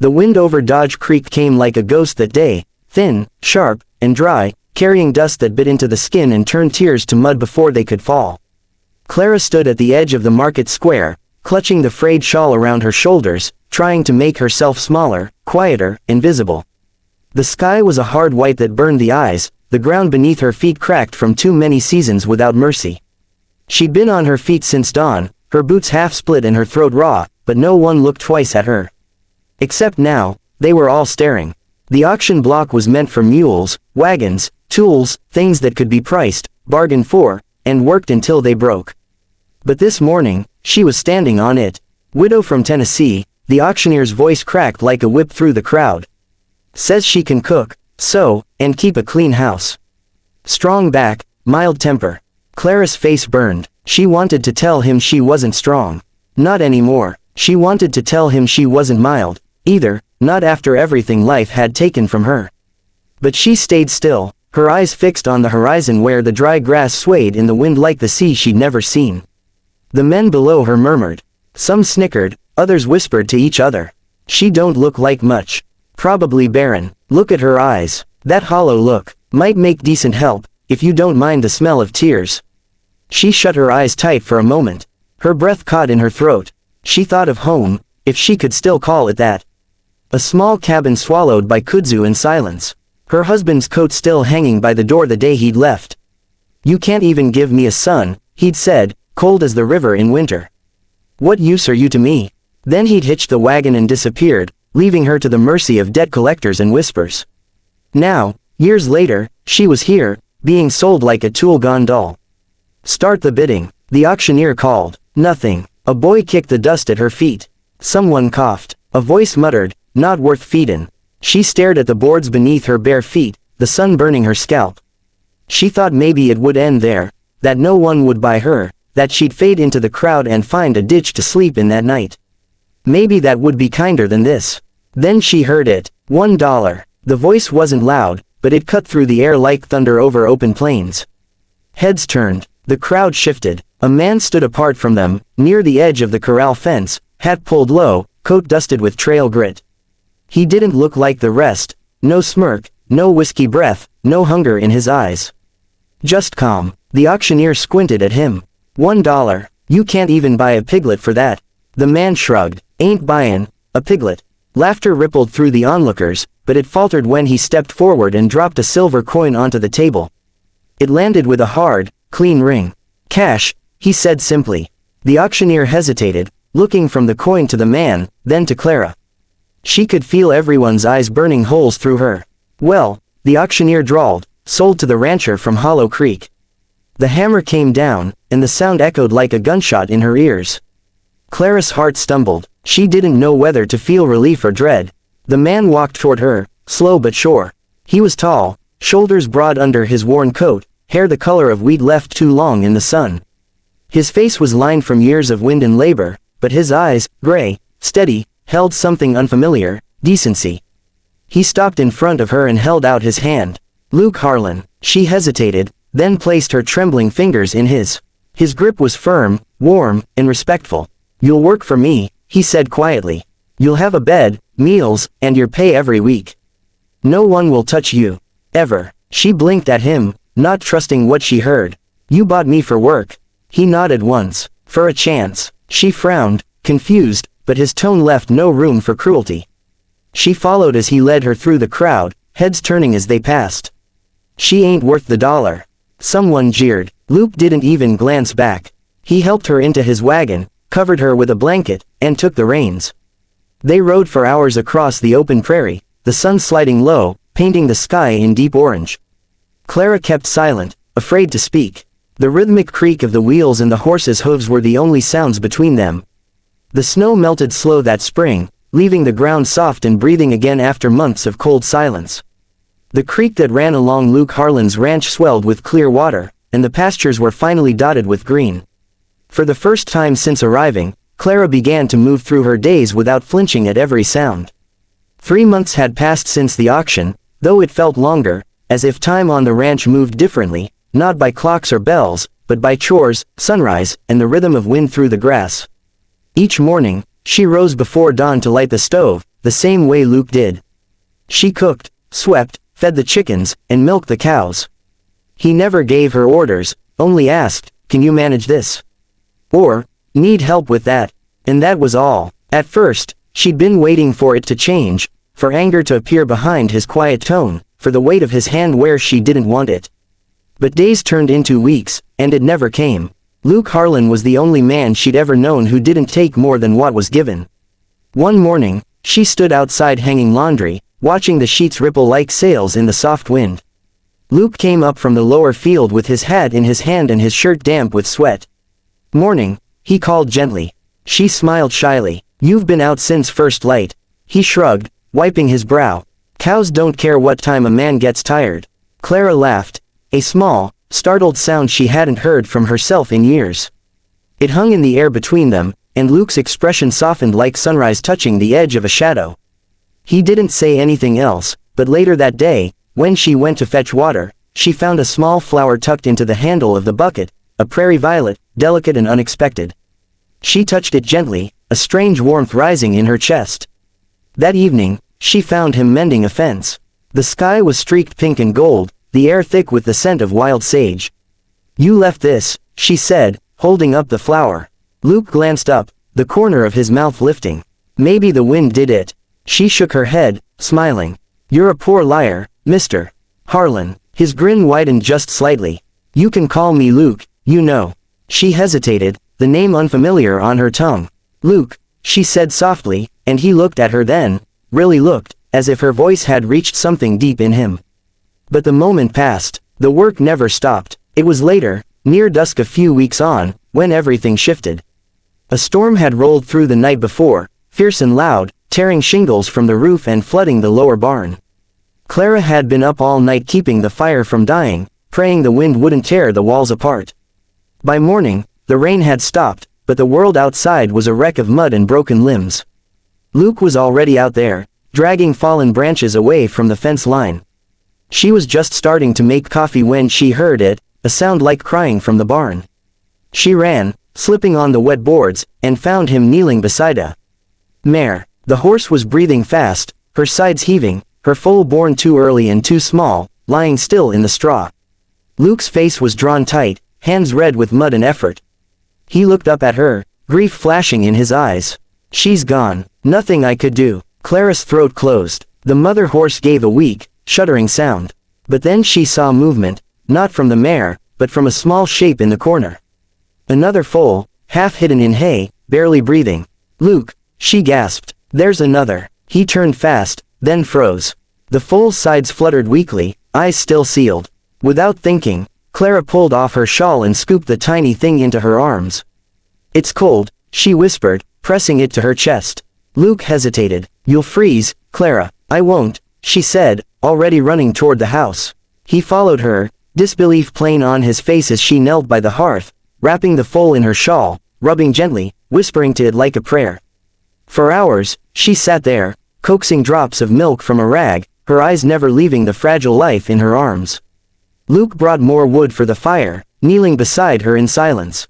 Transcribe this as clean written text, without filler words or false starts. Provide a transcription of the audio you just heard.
The wind over Dodge Creek came like a ghost that day, thin, sharp, and dry, carrying dust that bit into the skin and turned tears to mud before they could fall. Clara stood at the edge of the market square, clutching the frayed shawl around her shoulders, trying to make herself smaller, quieter, invisible. The sky was a hard white that burned the eyes, the ground beneath her feet cracked from too many seasons without mercy. She'd been on her feet since dawn, her boots half split and her throat raw, but no one looked twice at her. Except now, they were all staring. The auction block was meant for mules, wagons, tools, things that could be priced, bargained for, and worked until they broke. But this morning, she was standing on it. Widow from Tennessee, the auctioneer's voice cracked like a whip through the crowd. Says she can cook, sew, and keep a clean house. Strong back, mild temper. Clara's face burned. She wanted to tell him she wasn't strong. Not anymore. She wanted to tell him she wasn't mild, either, not after everything life had taken from her. But she stayed still, her eyes fixed on the horizon where the dry grass swayed in the wind like the sea she'd never seen. The men below her murmured. Some snickered, others whispered to each other. She don't look like much. Probably barren. Look at her eyes. That hollow look. Might make decent help, if you don't mind the smell of tears. She shut her eyes tight for a moment. Her breath caught in her throat. She thought of home, if she could still call it that. A small cabin swallowed by kudzu in silence. Her husband's coat still hanging by the door the day he'd left. You can't even give me a son, he'd said, cold as the river in winter. What use are you to me? Then he'd hitched the wagon and disappeared, leaving her to the mercy of debt collectors and whispers. Now, years later, she was here, being sold like a tool gone dull. Start the bidding, the auctioneer called. Nothing. A boy kicked the dust at her feet. Someone coughed. A voice muttered, not worth feedin'. She stared at the boards beneath her bare feet, the sun burning her scalp. She thought maybe it would end there, that no one would buy her, that she'd fade into the crowd and find a ditch to sleep in that night. Maybe that would be kinder than this. Then she heard it. $1. The voice wasn't loud, but it cut through the air like thunder over open plains. Heads turned. The crowd shifted. A man stood apart from them, near the edge of the corral fence, hat pulled low, coat dusted with trail grit. He didn't look like the rest. No smirk, no whiskey breath, no hunger in his eyes. Just calm. The auctioneer squinted at him. $1. You can't even buy a piglet for that. The man shrugged. Ain't buyin' a piglet. Laughter rippled through the onlookers, but it faltered when he stepped forward and dropped a silver coin onto the table. It landed with a hard, clean ring. Cash, he said simply. The auctioneer hesitated, looking from the coin to the man, then to Clara. She could feel everyone's eyes burning holes through her. Well, the auctioneer drawled, sold to the rancher from Hollow Creek. The hammer came down, and the sound echoed like a gunshot in her ears. Clara's heart stumbled. She didn't know whether to feel relief or dread. The man walked toward her, slow but sure. He was tall, shoulders broad under his worn coat, hair the color of wheat left too long in the sun. His face was lined from years of wind and labor, but his eyes, gray, steady, held something unfamiliar, decency. He stopped in front of her and held out his hand. Luke Harlan. She hesitated, then placed her trembling fingers in his. His grip was firm, warm, and respectful. You'll work for me, he said quietly. You'll have a bed, meals, and your pay every week. No one will touch you. Ever. She blinked at him, not trusting what she heard. You bought me for work. He nodded once. For a chance. She frowned, confused, but his tone left no room for cruelty. She followed as he led her through the crowd, heads turning as they passed. She ain't worth the $1. Someone jeered. Luke didn't even glance back. He helped her into his wagon, covered her with a blanket, and took the reins. They rode for hours across the open prairie, the sun sliding low, painting the sky in deep orange. Clara kept silent, afraid to speak. The rhythmic creak of the wheels and the horses' hooves were the only sounds between them. The snow melted slow that spring, leaving the ground soft and breathing again after months of cold silence. The creek that ran along Luke Harlan's ranch swelled with clear water, and the pastures were finally dotted with green. For the first time since arriving, Clara began to move through her days without flinching at every sound. 3 months had passed since the auction, though it felt longer, as if time on the ranch moved differently, not by clocks or bells, but by chores, sunrise, and the rhythm of wind through the grass. Each morning, she rose before dawn to light the stove, the same way Luke did. She cooked, swept, fed the chickens, and milked the cows. He never gave her orders, only asked, "Can you manage this?" Or, "Need help with that?" And that was all. At first, she'd been waiting for it to change, for anger to appear behind his quiet tone, for the weight of his hand where she didn't want it. But days turned into weeks, and it never came. Luke Harlan was the only man she'd ever known who didn't take more than what was given. One morning, she stood outside hanging laundry, watching the sheets ripple like sails in the soft wind. Luke came up from the lower field with his hat in his hand and his shirt damp with sweat. "Morning," he called gently. She smiled shyly. "You've been out since first light." He shrugged, wiping his brow. "Cows don't care what time a man gets tired." Clara laughed, a small, startled sound she hadn't heard from herself in years. It hung in the air between them, and Luke's expression softened like sunrise touching the edge of a shadow. He didn't say anything else, but later that day, when she went to fetch water, she found a small flower tucked into the handle of the bucket, a prairie violet, delicate and unexpected. She touched it gently, a strange warmth rising in her chest. That evening, she found him mending a fence. The sky was streaked pink and gold, the air thick with the scent of wild sage. "You left this," she said, holding up the flower. Luke glanced up, the corner of his mouth lifting. "Maybe the wind did it." She shook her head, smiling. "You're a poor liar, Mr. Harlan." His grin widened just slightly. "You can call me Luke, you know." She hesitated, the name unfamiliar on her tongue. "Luke," she said softly, and he looked at her then, really looked, as if her voice had reached something deep in him. But the moment passed, the work never stopped. It was later, near dusk a few weeks on, when everything shifted. A storm had rolled through the night before, fierce and loud, tearing shingles from the roof and flooding the lower barn. Clara had been up all night keeping the fire from dying, praying the wind wouldn't tear the walls apart. By morning, the rain had stopped, but the world outside was a wreck of mud and broken limbs. Luke was already out there, dragging fallen branches away from the fence line. She was just starting to make coffee when she heard it, a sound like crying from the barn. She ran, slipping on the wet boards, and found him kneeling beside a mare. The horse was breathing fast, her sides heaving, her foal born too early and too small, lying still in the straw. Luke's face was drawn tight, hands red with mud and effort. He looked up at her, grief flashing in his eyes. "She's gone. Nothing I could do." Clara's throat closed. The mother horse gave a weak, shuddering sound. But then she saw movement, not from the mare, but from a small shape in the corner. Another foal, half hidden in hay, barely breathing. "Luke," she gasped. "There's another." He turned fast, then froze. The foal's sides fluttered weakly, eyes still sealed. Without thinking, Clara pulled off her shawl and scooped the tiny thing into her arms. "It's cold," she whispered, pressing it to her chest. Luke hesitated. "You'll freeze, Clara." "I won't," she said, already running toward the house. He followed her, disbelief plain on his face as she knelt by the hearth, wrapping the foal in her shawl, rubbing gently, whispering to it like a prayer. For hours, she sat there, coaxing drops of milk from a rag, her eyes never leaving the fragile life in her arms. Luke brought more wood for the fire, kneeling beside her in silence.